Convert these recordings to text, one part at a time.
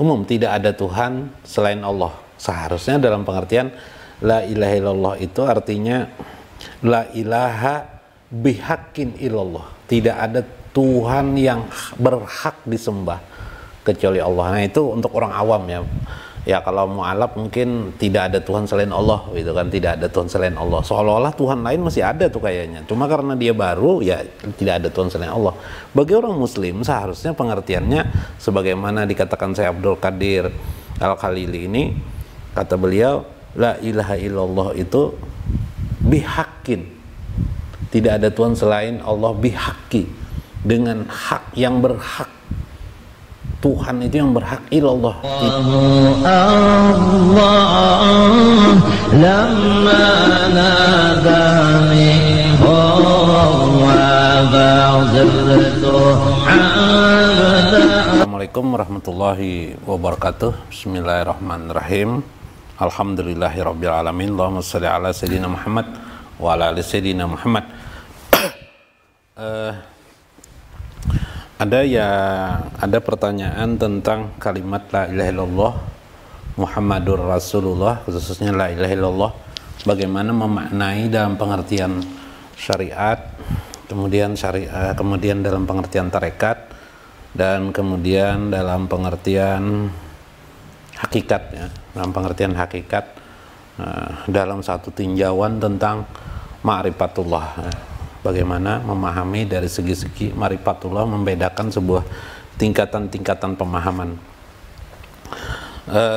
umum, tidak ada Tuhan selain Allah. Seharusnya dalam pengertian la ilaha illallah itu artinya la ilaha bihaqqin illallah, tidak ada Tuhan yang berhak disembah kecuali Allah. Nah, itu untuk orang awam ya. Ya kalau mu'alaf mungkin tidak ada Tuhan selain Allah gitu kan, tidak ada Tuhan selain Allah. Seolah-olah Tuhan lain masih ada tuh kayaknya. Cuma karena dia baru ya tidak ada Tuhan selain Allah. Bagi orang muslim seharusnya pengertiannya sebagaimana dikatakan Syekh Abdul Qadir Al-Khalili ini, kata beliau la ilaha illallah itu bihaqqin, tidak ada Tuhan selain Allah, bihaqqi, dengan hak yang berhak. Tuhan itu yang berhak ilallah. Assalamualaikum warahmatullahi wabarakatuh. Bismillahirrahmanirrahim. Alhamdulillahirabbil alamin. Allahumma shalli ala sayyidina Muhammad wa ala ali sayyidina Muhammad. Ada pertanyaan tentang kalimat la ilaha illallah Muhammadur Rasulullah, khususnya la ilaha illallah, bagaimana memaknai dalam pengertian syariat, kemudian dalam pengertian tarekat, dan kemudian dalam pengertian hakikat ya, dalam pengertian hakikat, dalam satu tinjauan tentang ma'rifatullah ya. Bagaimana memahami dari segi-segi ma'rifatullah, membedakan sebuah tingkatan-tingkatan pemahaman.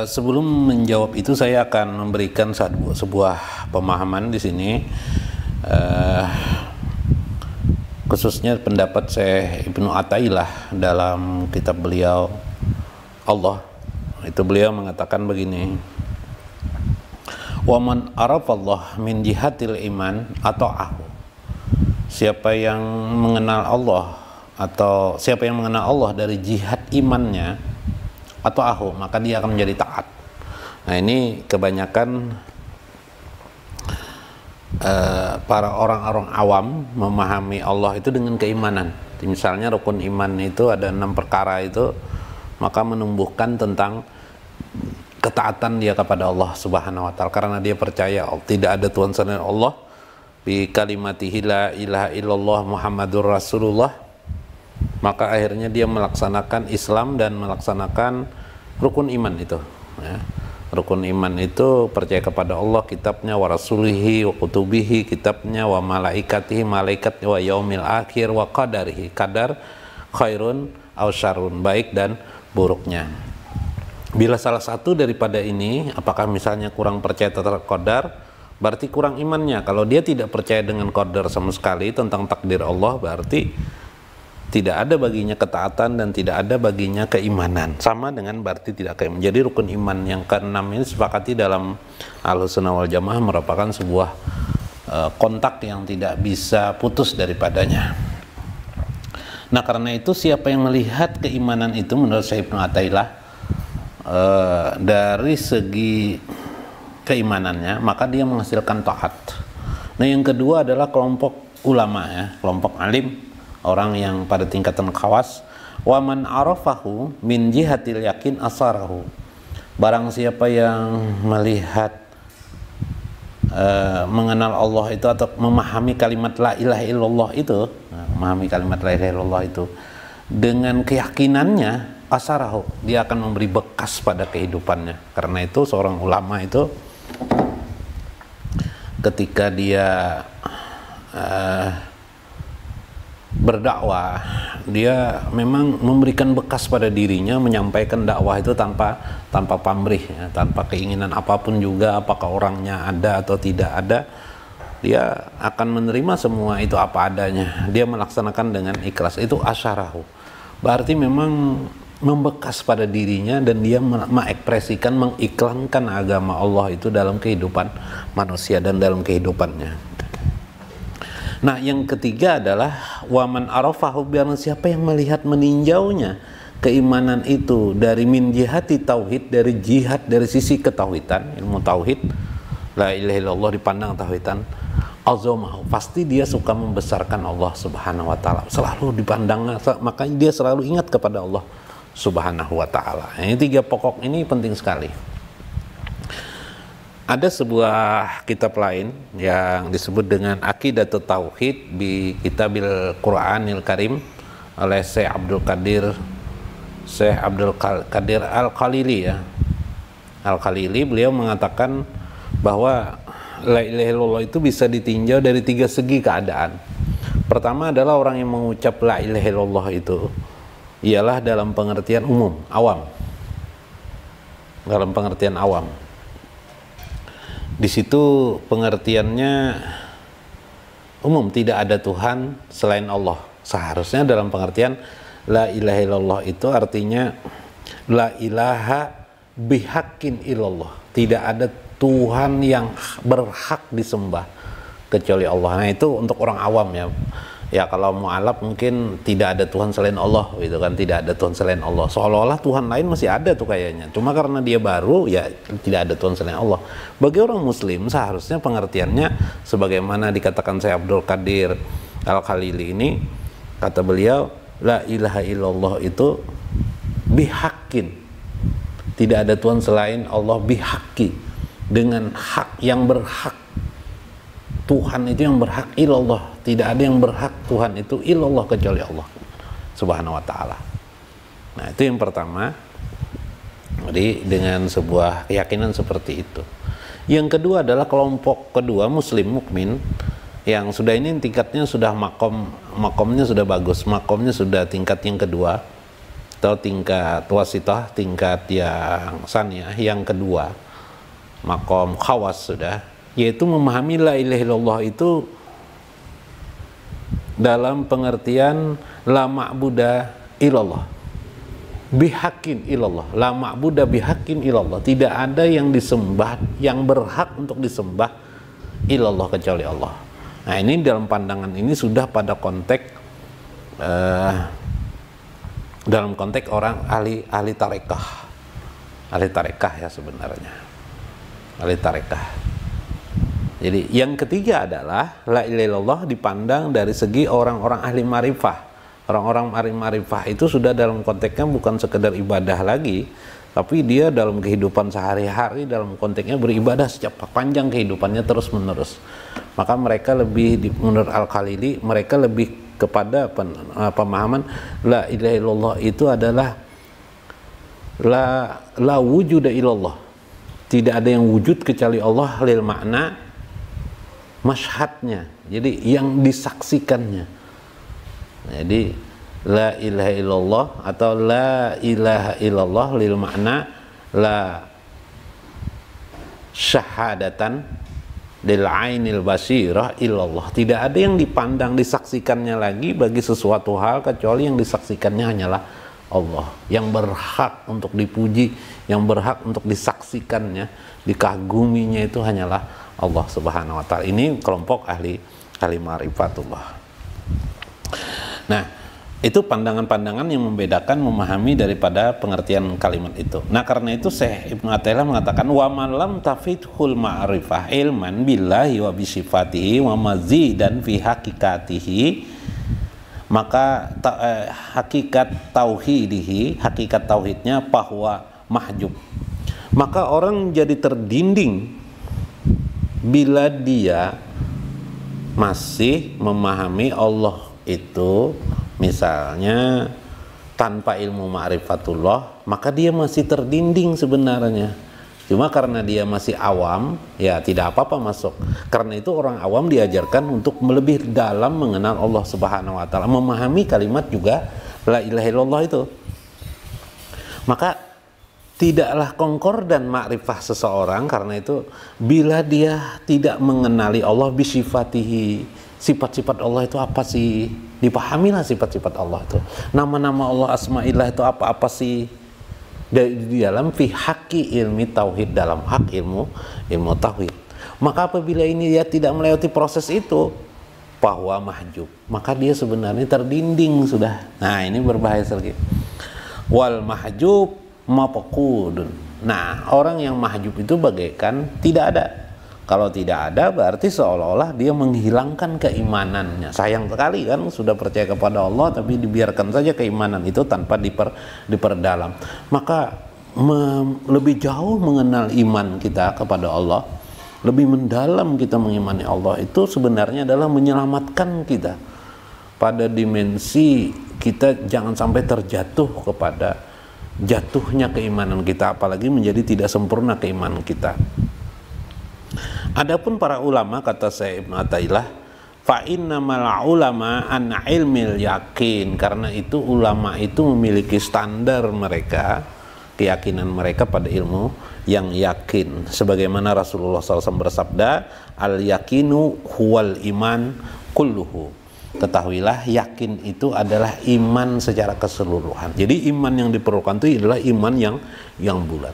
Sebelum menjawab itu saya akan memberikan sebuah pemahaman di sini, khususnya pendapat Syekh Ibnu Athaillah dalam kitab beliau Allah. Itu beliau mengatakan begini: wa man arafallah min jihatil iman ata'ahu. Siapa yang mengenal Allah atau siapa yang mengenal Allah dari jihad imannya atau maka dia akan menjadi taat. Nah, ini kebanyakan para orang-orang awam memahami Allah itu dengan keimanan. Misalnya rukun iman itu ada 6 perkara itu, maka menumbuhkan tentang ketaatan dia kepada Allah Subhanahu wa taala karena dia percaya tidak ada Tuhan selain Allah, bi kalimatihi la ilaha illallah Muhammadur Rasulullah, maka akhirnya dia melaksanakan Islam dan melaksanakan rukun iman itu ya. Rukun iman itu percaya kepada Allah, kitabnya, wa rasulihi, wa kutubihi, kitabnya, wa malaikatihi, malaikat, wa yaumil akhir, wa qadarihi, qadar khairun aw syarrun, baik dan buruknya. Bila salah satu daripada ini, apakah misalnya kurang percaya terhadap qadar, berarti kurang imannya. Kalau dia tidak percaya dengan qadar sama sekali tentang takdir Allah, berarti tidak ada baginya ketaatan dan tidak ada baginya keimanan. Sama dengan berarti tidak keimanan. Jadi rukun iman yang ke-6 ini sepakati dalam Ahlussunnah wal Jamaah merupakan sebuah kontak yang tidak bisa putus daripadanya. Nah, karena itu siapa yang melihat keimanan itu menurut Syekh Ibnu Athaillah dari segi keimanannya, maka dia menghasilkan taat. Nah, yang kedua adalah kelompok ulama ya, kelompok alim, orang yang pada tingkatan khawas. Wa man arafahu min jihatil yakin asarahu. Barang siapa yang melihat mengenal Allah itu atau memahami kalimat la ilaha illallah itu, memahami kalimat la ilaha illallah itu dengan keyakinannya, asarahu, dia akan memberi bekas pada kehidupannya. Karena itu seorang ulama itu ketika dia berdakwah, dia memang memberikan bekas pada dirinya, menyampaikan dakwah itu tanpa pamrih ya, tanpa keinginan apapun juga, apakah orangnya ada atau tidak ada, dia akan menerima semua itu apa adanya, dia melaksanakan dengan ikhlas. Itu asyarahu, berarti memang membekas pada dirinya dan dia mengekspresikan, mengiklankan agama Allah itu dalam kehidupan manusia dan dalam kehidupannya. Nah, yang ketiga adalah waman arafahu, biarlah siapa yang melihat, meninjaunya keimanan itu dari min jihati tauhid, dari jihad dari sisi ketauhidan, ilmu tauhid, la ilaha illallah dipandang tauhidan, azamahu, pasti dia suka membesarkan Allah Subhanahu wa taala, selalu dipandangnya, makanya dia selalu ingat kepada Allah Subhanahu wa ta'ala. Ini 3 pokok ini penting sekali. Ada sebuah kitab lain yang disebut dengan Aqidatut Tauhid bi Kitabil Qur'anil Karim oleh Syekh Abdul Qadir Al-Khalili ya. Al-Khalili, beliau mengatakan bahwa la ilaha illallah itu bisa ditinjau dari 3 segi keadaan. Pertama adalah orang yang mengucap la ilaha illallah itu ialah dalam pengertian umum, awam. Dalam pengertian awam. Di situ pengertiannya umum, tidak ada Tuhan selain Allah. Seharusnya dalam pengertian la ilaha illallah itu artinya la ilaha bihaqqin illallah. Tidak ada Tuhan yang berhak disembah kecuali Allah. Nah, itu untuk orang awam ya. Ya kalau mu'alaf mungkin tidak ada Tuhan selain Allah gitu kan, tidak ada Tuhan selain Allah. Seolah-olah Tuhan lain masih ada tuh kayaknya. Cuma karena dia baru ya tidak ada Tuhan selain Allah. Bagi orang muslim seharusnya pengertiannya sebagaimana dikatakan Syekh Abdul Qadir Al-Khalili ini, kata beliau la ilaha illallah itu bihaqqin. Tidak ada Tuhan selain Allah bihaqqi, dengan hak yang berhak. Tuhan itu yang berhak ilallah, tidak ada yang berhak Tuhan itu ilallah kecuali Allah Subhanahu wa ta'ala. Nah, itu yang pertama. Jadi dengan sebuah keyakinan seperti itu. Yang kedua adalah kelompok kedua, muslim mukmin, yang sudah ini tingkatnya sudah makomnya sudah bagus, makomnya sudah tingkat yang kedua atau tingkat wasitah, tingkat yang saniyah yang kedua, makom khawas sudah, yaitu memahami la ilaha illallah itu dalam pengertian la ma'buda illallah bihaqqin illallah. La ma'buda bihaqqin illallah, tidak ada yang disembah, yang berhak untuk disembah illallah kecuali Allah. Nah, ini dalam pandangan ini sudah pada konteks dalam konteks orang ahli tarekah ya sebenarnya, ahli tarekah. Jadi yang ketiga adalah la ilaha illallah dipandang dari segi orang-orang ahli ma'rifah. Orang-orang ahli ma'rifah itu sudah dalam konteksnya bukan sekedar ibadah lagi, tapi dia dalam kehidupan sehari-hari dalam konteksnya beribadah sepanjang kehidupannya terus menerus. Maka mereka lebih, menurut Al-Khalili, mereka lebih kepada pemahaman la ilaha illallah itu adalah la wujuda illallah. Tidak ada yang wujud kecuali Allah, lil makna masyhadnya, jadi yang disaksikannya. Jadi la ilaha illallah atau la ilaha illallah lil makna la syahadatan lil ainil basirah illallah. Tidak ada yang dipandang disaksikannya lagi bagi sesuatu hal kecuali yang disaksikannya hanyalah Allah, yang berhak untuk dipuji, yang berhak untuk disaksikannya, dikaguminya itu hanyalah Allah Subhanahu wa ta'ala. Ini kelompok ahli ma'rifatullah. Nah, itu pandangan-pandangan yang membedakan, memahami daripada pengertian kalimat itu. Nah, karena itu Syekh Ibnu Athaillah mengatakan wa man lam tafidhul ma'rifah ilman billahi wa bisifatihi wa mazidan fi hakikatihi, maka hakikat tauhidihi, hakikat tauhidnya bahwa mahjub. Maka orang jadi terdinding bila dia masih memahami Allah itu misalnya tanpa ilmu ma'rifatullah, maka dia masih terdinding sebenarnya. Cuma karena dia masih awam, ya tidak apa-apa masuk. Karena itu orang awam diajarkan untuk lebih dalam mengenal Allah Subhanahu wa ta'ala, memahami kalimat juga la ilaha illallah itu. Maka tidaklah konkordan makrifah seseorang karena itu bila dia tidak mengenali Allah bisifatihi, sifat-sifat Allah itu apa sih, dipahamilah sifat-sifat Allah itu, nama-nama Allah, asma'illah itu apa sih di dalam fi haqqi ilmi tauhid, dalam hak ilmu tauhid. Maka apabila ini dia tidak melewati proses itu, bahwa mahjub, maka dia sebenarnya terdinding sudah. Nah, ini berbahaya sekali. Wal mahjub mafqudun. Nah, orang yang mahjub itu bagaikan tidak ada. Kalau tidak ada berarti seolah-olah dia menghilangkan keimanannya. Sayang sekali kan, sudah percaya kepada Allah tapi dibiarkan saja keimanan itu tanpa diperdalam. Maka lebih jauh mengenal iman kita kepada Allah, lebih mendalam kita mengimani Allah, itu sebenarnya adalah menyelamatkan kita pada dimensi kita jangan sampai terjatuh kepada jatuhnya keimanan kita, apalagi menjadi tidak sempurna keimanan kita. Adapun para ulama, kata saya Ibnu Athaillah, fa innamal ulama an ilmil yakin, karena itu ulama itu memiliki standar mereka, keyakinan mereka pada ilmu yang yakin. Sebagaimana Rasulullah SAW bersabda, al yakinu huwal iman kulluhu. Ketahuilah, yakin itu adalah iman secara keseluruhan. Jadi iman yang diperlukan itu adalah iman yang bulat.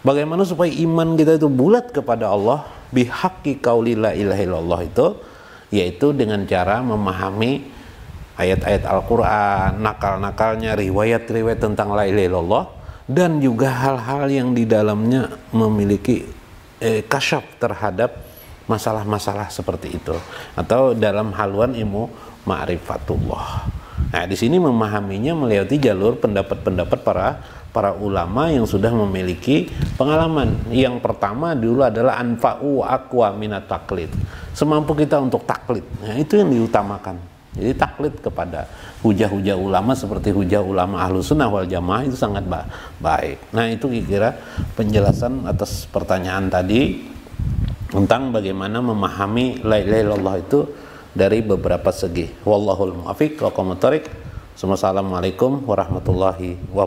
Bagaimana supaya iman kita itu bulat kepada Allah? Bihaqqi qauli la ilaha illallah, itu yaitu dengan cara memahami ayat-ayat Al-Quran, nakal-nakalnya, riwayat-riwayat tentang la ilaha illallah, dan juga hal-hal yang di dalamnya memiliki kasyaf terhadap masalah-masalah seperti itu, atau dalam haluan ilmu ma'rifatullah. Nah, di sini memahaminya melewati jalur pendapat-pendapat para ulama yang sudah memiliki pengalaman. Yang pertama dulu adalah anfa'u aqwa minat taklid. Semampu kita untuk taklid. Nah, itu yang diutamakan. Jadi taklid kepada hujah-hujah ulama seperti hujah ulama Ahlus Sunnah wal Jamaah itu sangat baik. Nah, itu kira-kira penjelasan atas pertanyaan tadi tentang bagaimana memahami la ilaha illallah itu dari beberapa segi. Wallahul muwaffiq wa aqwamut thoriq. Wassalamualaikum warahmatullahi wabarakatuh.